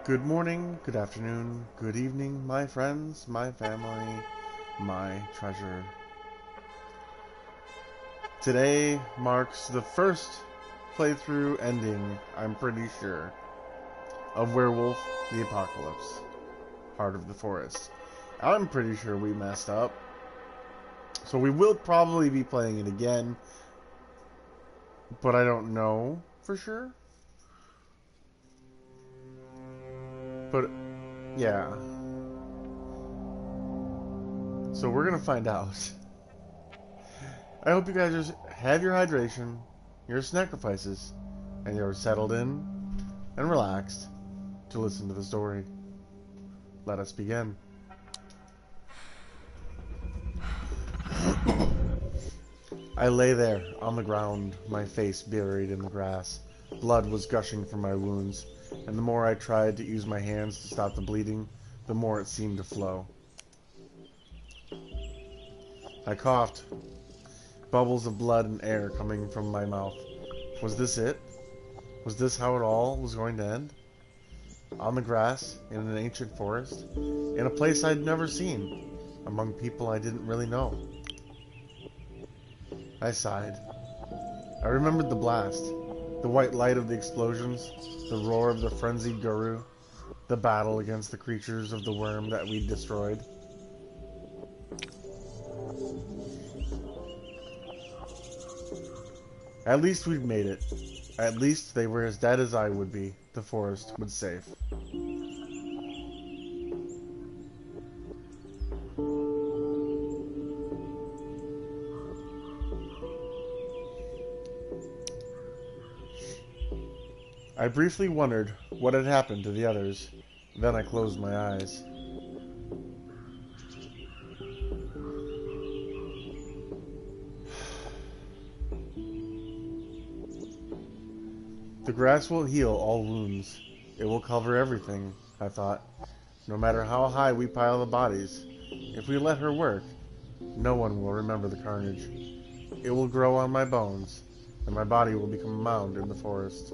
Good morning, good afternoon, good evening, my friends, my family, my treasure. Today marks the first playthrough ending, I'm pretty sure, of Werewolf the Apocalypse, Heart of the Forest. I'm pretty sure we messed up, so we will probably be playing it again, but I don't know for sure. But, yeah. So we're gonna find out. I hope you guys have your hydration, your sacrifices, and you're settled in and relaxed to listen to the story. Let us begin. I lay there on the ground, my face buried in the grass. Blood was gushing from my wounds, and the more I tried to use my hands to stop the bleeding, the more it seemed to flow. I coughed, bubbles of blood and air coming from my mouth. Was this it? Was this how it all was going to end? On the grass, in an ancient forest, in a place I'd never seen, among people I didn't really know. I sighed. I remembered the blast, the white light of the explosions, the roar of the frenzied guru, the battle against the creatures of the worm that we'd destroyed. At least we'd made it. At least they were as dead as I would be. The forest was safe. I briefly wondered what had happened to the others. Then I closed my eyes. The grass will heal all wounds. It will cover everything, I thought. No matter how high we pile the bodies, if we let her work, no one will remember the carnage. It will grow on my bones, and my body will become a mound in the forest.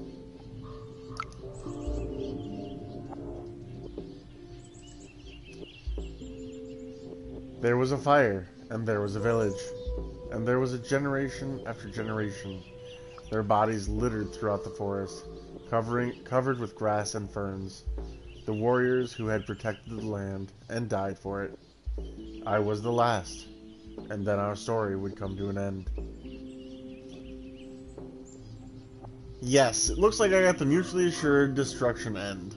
There was a fire, and there was a village, and there was a generation after generation. Their bodies littered throughout the forest, covered with grass and ferns. The warriors who had protected the land and died for it. I was the last, and then our story would come to an end. Yes, it looks like I got the mutually assured destruction end.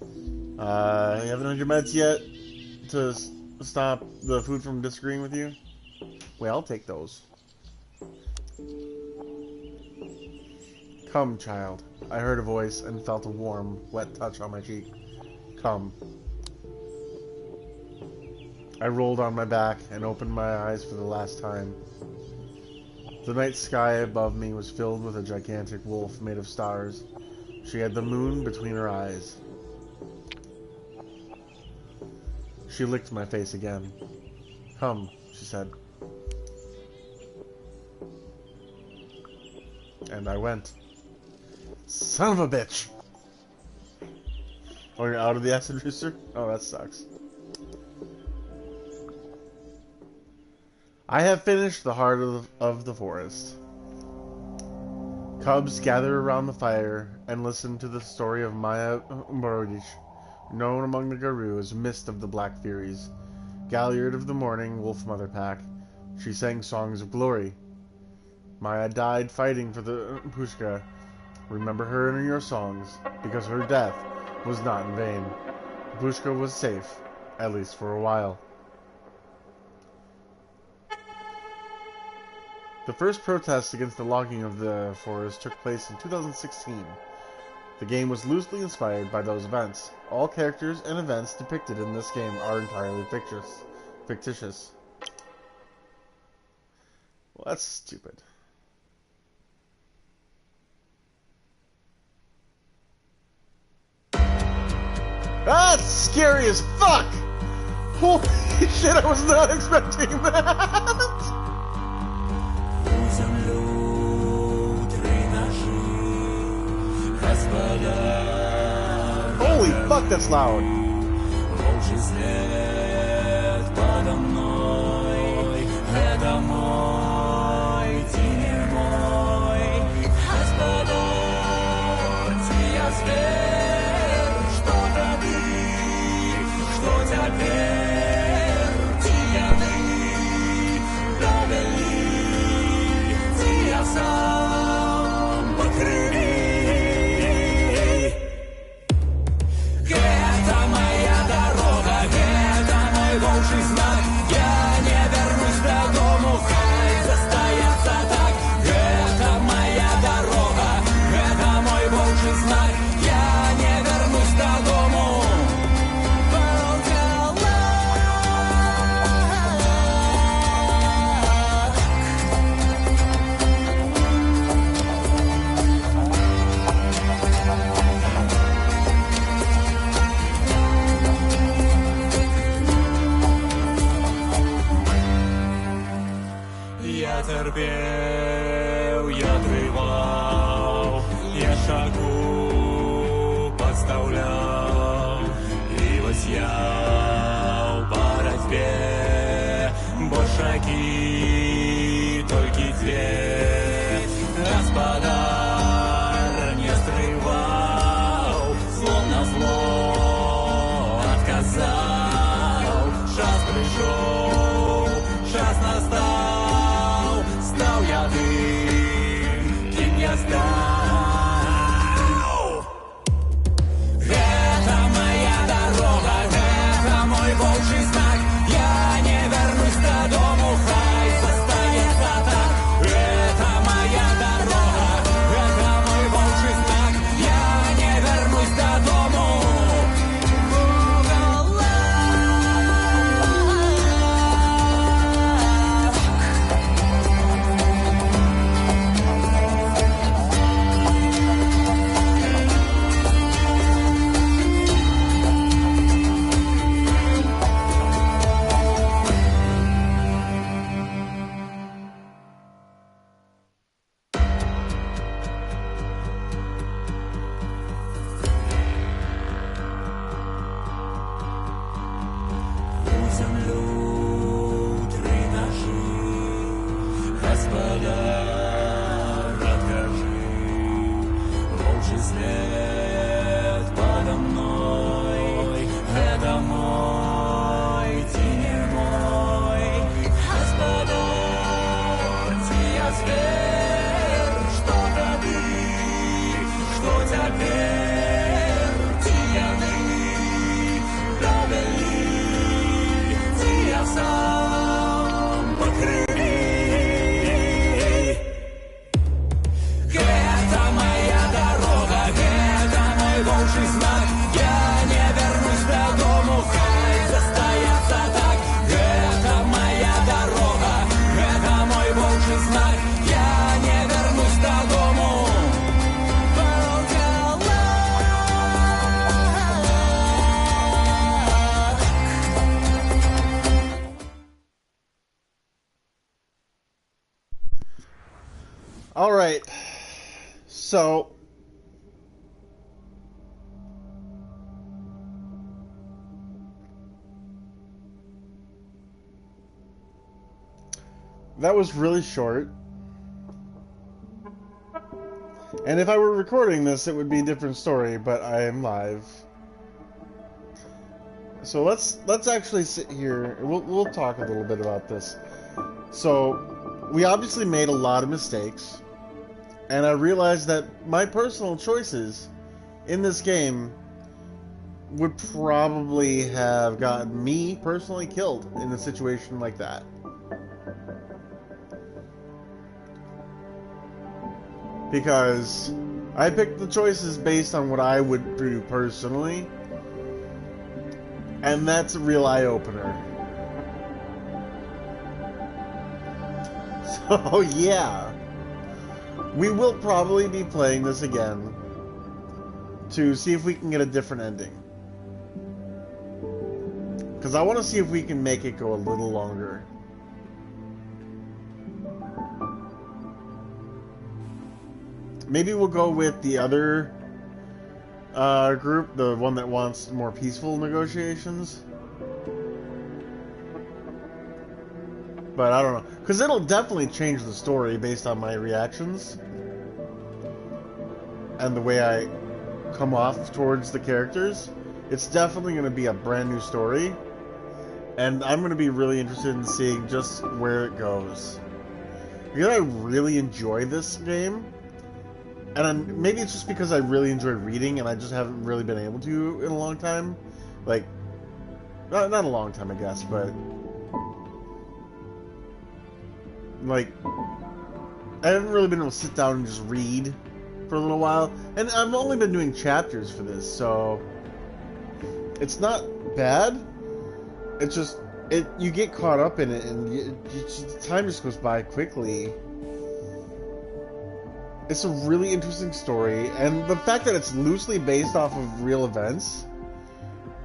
You haven't had your meds yet to stop the food from disagreeing with you? Well, I'll take those. Come, child. I heard a voice and felt a warm, wet touch on my cheek. Come. I rolled on my back and opened my eyes for the last time. The night sky above me was filled with a gigantic wolf made of stars. She had the moon between her eyes. She licked my face again. Come, she said. And I went. Son of a bitch! Oh, you're out of the acid rooster? Oh, that sucks. I have finished the heart of the forest. Cubs gather around the fire and listen to the story of Maya Borodish, known among the Garou as Mist of the Black Furies, Galliard of the Morning Wolf Mother Pack. She sang songs of glory. Maya died fighting for the Pushka. Remember her in your songs, because her death was not in vain. Pushka was safe, at least for a while. The first protest against the logging of the forest took place in 2016. The game was loosely inspired by those events. All characters and events depicted in this game are entirely fictitious. Well, that's stupid. That's scary as fuck! Holy shit, I was not expecting that! Holy Holy fuck, that's loud. терпел, я отрывал, я шагу подставлял, и воссиял по борьбе, большаки только две, господар не срывал, словно зло отказал, шас пришел, шас настал, стал я тем, кем я стал. Это моя дорога, это мой волчий знак, я не вернусь до дому, хай состоится так. Это моя дорога, это мой волчий знак, я не вернусь до дому. All right, so that was really short, and if I were recording this, it would be a different story, but I am live. So let's actually sit here. We'll talk a little bit about this. So we obviously made a lot of mistakes. And I realized that my personal choices in this game would probably have gotten me personally killed in a situation like that. Because I picked the choices based on what I would do personally. And that's a real eye-opener. So, yeah. We will probably be playing this again to see if we can get a different ending. Because I want to see if we can make it go a little longer. Maybe we'll go with the other group, the one that wants more peaceful negotiations. But I don't know, because it'll definitely change the story based on my reactions and the way I come off towards the characters. It's definitely going to be a brand new story, and I'm going to be really interested in seeing just where it goes. Because I really enjoy this game, and maybe it's just because I really enjoy reading and I just haven't really been able to in a long time. Like, not a long time, I guess, but like, I haven't really been able to sit down and just read for a little while. And I've only been doing chapters for this, so it's not bad. It's just, you get caught up in it, and time just goes by quickly. It's a really interesting story, and the fact that it's loosely based off of real events,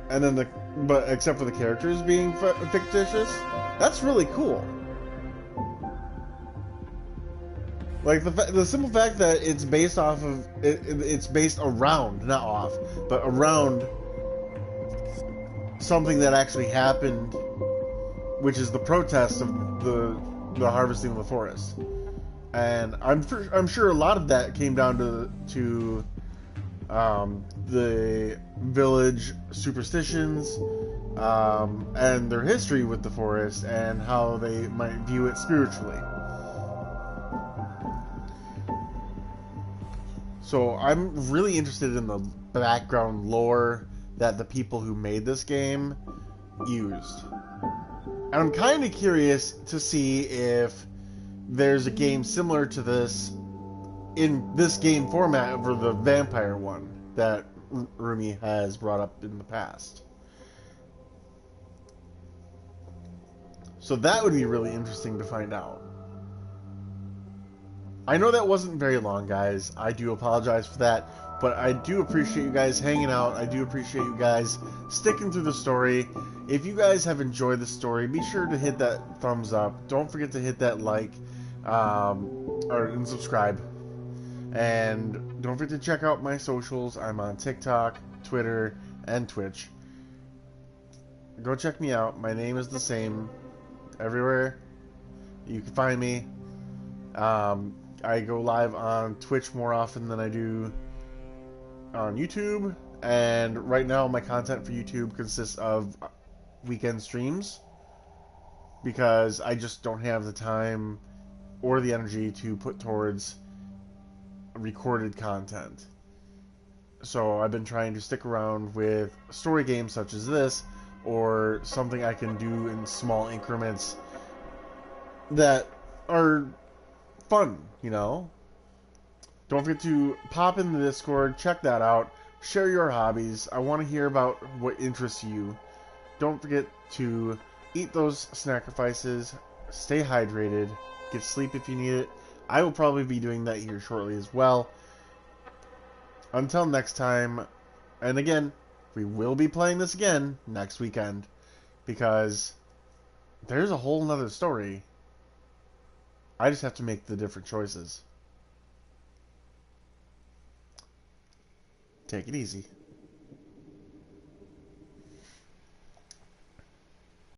and then but except for the characters being fictitious, that's really cool. Like the simple fact that it's based off of it's based around, not off, but around something that actually happened, which is the protest of the harvesting of the forest. And I'm sure a lot of that came down to the village superstitions and their history with the forest and how they might view it spiritually. So I'm really interested in the background lore that the people who made this game used. And I'm kind of curious to see if there's a game similar to this in this game format for the vampire one that Rumi has brought up in the past. So that would be really interesting to find out. I know that wasn't very long, guys. I do apologize for that, but I do appreciate you guys hanging out. I do appreciate you guys sticking through the story. If you guys have enjoyed the story, be sure to hit that thumbs up. Don't forget to hit that like and subscribe. And don't forget to check out my socials. I'm on TikTok, Twitter, and Twitch. Go check me out. My name is the same everywhere. You can find me. I go live on Twitch more often than I do on YouTube, and right now my content for YouTube consists of weekend streams because I just don't have the time or the energy to put towards recorded content. So I've been trying to stick around with story games such as this, or something I can do in small increments that are fun, you know? Don't forget to pop in the Discord, check that out, share your hobbies. I want to hear about what interests you. Don't forget to eat those sacrifices, stay hydrated, get sleep if you need it. I will probably be doing that here shortly as well. Until next time, and again, we will be playing this again next weekend, because there's a whole nother story. I just have to make the different choices. Take it easy.